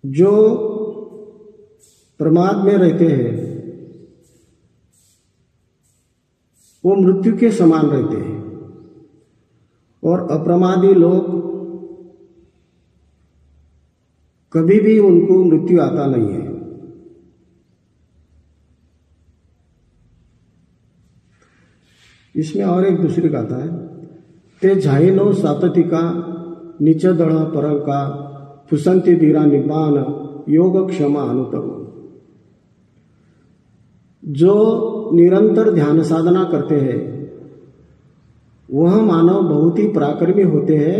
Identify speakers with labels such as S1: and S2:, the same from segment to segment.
S1: जो प्रमाद में रहते हैं वो मृत्यु के समान रहते हैं, और अप्रमादी लोग कभी भी उनको मृत्यु आता नहीं है। इसमें और एक दूसरी गाथा है, ते झाइनो साततिका नीच दढ़ पर का फुसंती धीरा निबान योग क्षमा अनुतरो। जो निरंतर ध्यान साधना करते हैं वह मानव बहुत ही पराक्रमी होते हैं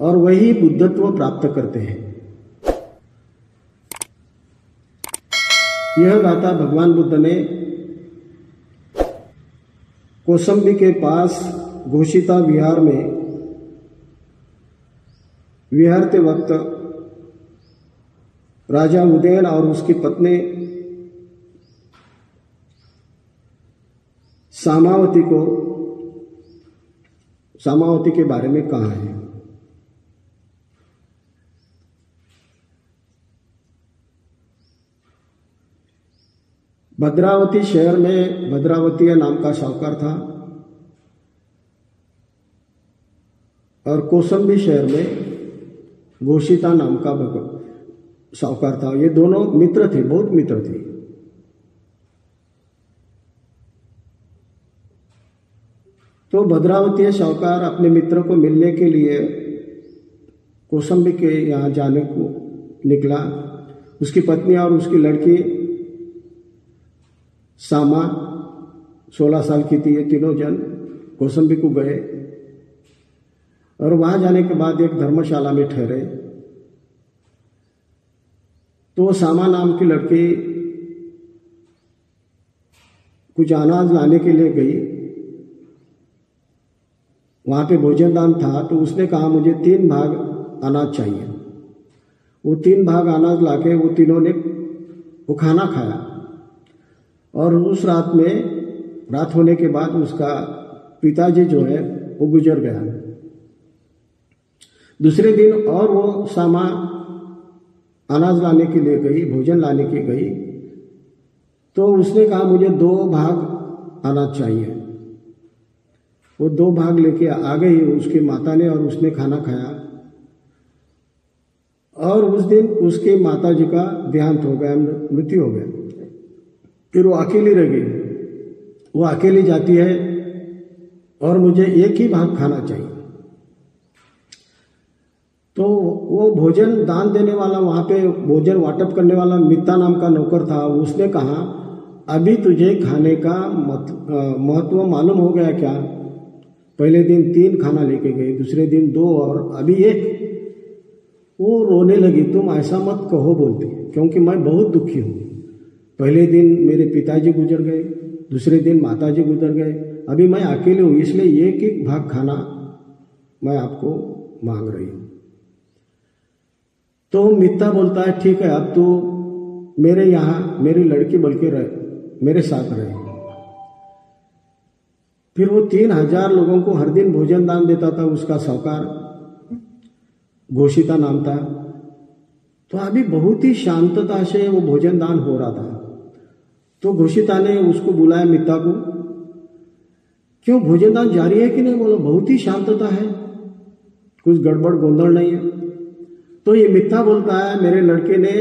S1: और वही बुद्धत्व प्राप्त करते हैं। यह गाथा भगवान बुद्ध ने कौसंबी के पास घोषिता विहार में विहारते वक्त राजा उदयन और उसकी पत्नी सामावती के बारे में कहा है। भद्रावती शहर में भद्रावती नाम का साहूकार था और कौसंबी शहर में घोषिता नाम का साहूकार था। ये दोनों मित्र थे, बहुत मित्र थे। तो भद्रावती साहूकार अपने मित्र को मिलने के लिए कौसंबी के यहाँ जाने को निकला। उसकी पत्नी और उसकी लड़की सामा 16 साल की थी। ये तीनों जन कौसंबी को गए और वहां जाने के बाद एक धर्मशाला में ठहरे। तो सामा नाम की लड़की कुछ अनाज लाने के लिए गई। वहां पे भोजन दान था तो उसने कहा मुझे 3 भाग अनाज चाहिए। वो 3 भाग अनाज लाके वो तीनों ने वो खाना खाया और उस रात होने के बाद उसका पिताजी जो है वो गुजर गया। दूसरे दिन और वो सामा अनाज लाने के लिए गई, भोजन लाने के गई, तो उसने कहा मुझे 2 भाग अनाज चाहिए। वो 2 भाग लेके आ गई उसकी माता ने और उसने खाना खाया। और उस दिन उसके माता जी का देहांत हो गया, मृत्यु हो गया। फिर वो अकेली रह गई। वो अकेली जाती है और मुझे 1 ही भाग खाना चाहिए। तो वो भोजन दान देने वाला, वहां पे भोजन वाटप करने वाला मित्ता नाम का नौकर था। उसने कहा अभी तुझे खाने का महत्व मालूम हो गया क्या? पहले दिन 3 खाना लेके गए, दूसरे दिन 2 और अभी 1। वो रोने लगी, तुम ऐसा मत कहो बोलती, क्योंकि मैं बहुत दुखी हूँ। पहले दिन मेरे पिताजी गुजर गए, दूसरे दिन माताजी गुजर गए, अभी मैं अकेले हूँ, इसलिए 1 भाग खाना मैं आपको मांग रही हूँ। तो मित्ता बोलता है ठीक है, अब तो मेरे यहाँ मेरी लड़की बल्कि मेरे साथ रहे। फिर वो 3000 लोगों को हर दिन भोजन दान देता था। उसका साहूकार घोषिता नाम था। तो अभी बहुत ही शांतता से वो भोजन दान हो रहा था। तो घोषिता ने उसको बुलाया मित्ता को, क्यों भोजन दान जारी है कि नहीं? बोलो बहुत ही शांतता है, कुछ गड़बड़ गोंधड़ नहीं है। तो ये मित्ता बोलता है मेरे लड़के ने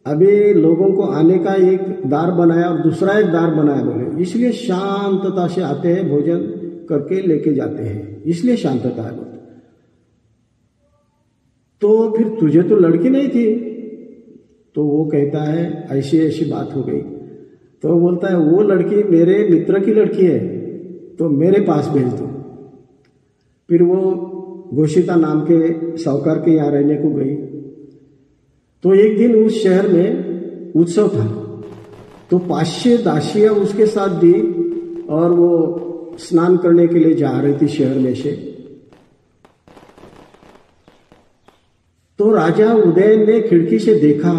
S1: अभी लोगों को आने का एक द्वार बनाया और दूसरा एक द्वार बनाया, बोले इसलिए शांतता से आते हैं, भोजन करके लेके जाते हैं, इसलिए शांतता है। तो फिर तुझे तो लड़की नहीं थी? तो वो कहता है ऐसी ऐसी बात हो गई। तो बोलता है वो लड़की मेरे मित्र की लड़की है, तो मेरे पास भेज दो। फिर वो घोषिता नाम के साहूकार के यहाँ रहने को गई। तो एक दिन उस शहर में उत्सव था, तो 500 दासियां उसके साथ दी और वो स्नान करने के लिए जा रही थी शहर में से। तो राजा उदयन ने खिड़की से देखा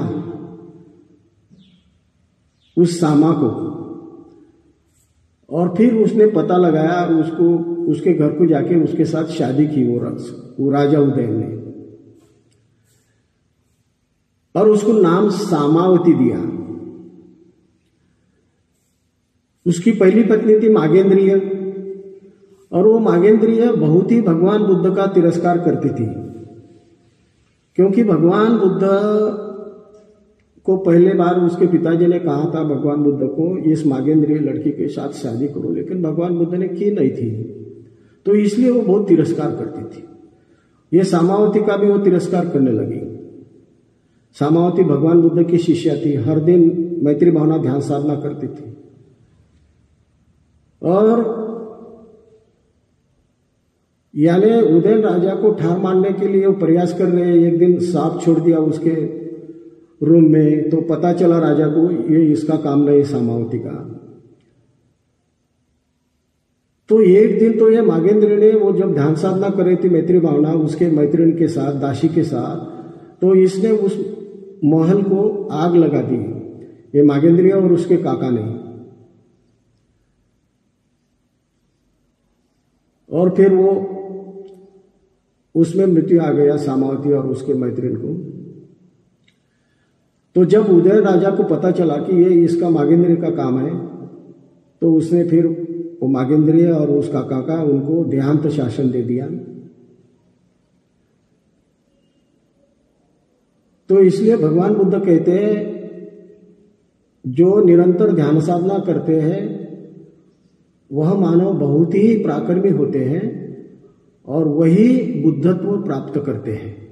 S1: उस सामा को और फिर उसने पता लगाया, उसके घर को जाके उसके साथ शादी की वो राजा उदयन ने। और उसको नाम सामावती दिया। उसकी पहली पत्नी थी मागेंद्रिय, और वो मागेंद्रिय बहुत ही भगवान बुद्ध का तिरस्कार करती थी, क्योंकि भगवान बुद्ध को पहले बार उसके पिताजी ने कहा था भगवान बुद्ध को इस मागेंद्रिय लड़की के साथ शादी करो, लेकिन भगवान बुद्ध ने की नहीं थी, तो इसलिए वो बहुत तिरस्कार करती थी। ये सामावती का भी वो तिरस्कार करने लगी। सामावती भगवान बुद्ध की शिष्या थी, हर दिन मैत्री भावना ध्यान साधना करती थी, और यानी उदयन राजा को ठार मारने के लिए वो प्रयास कर रहे हैं। एक दिन सांप छोड़ दिया उसके रूम में, तो पता चला राजा को ये इसका काम नहीं, सामावती का। तो एक दिन तो ये मागेंद्र ने, वो जब ध्यान साधना कर रही थी मैत्री भावना उसके मैत्रिण के साथ, दासी के साथ, तो इसने उस महल को आग लगा दी, ये मागेंद्रिय और उसके काका ने। और फिर वो उसमें मृत्यु आ गया सामावती और उसके मैत्रिण को। तो जब उदय राजा को पता चला कि ये इसका मागेंद्रिय का काम है, तो उसने फिर वो मागेंद्रिय और उसका काका उनको देहांत शासन दे दिया। तो इसलिए भगवान बुद्ध कहते हैं जो निरंतर ध्यान साधना करते हैं वह मानव बहुत ही पराक्रमी होते हैं और वही बुद्धत्व प्राप्त करते हैं।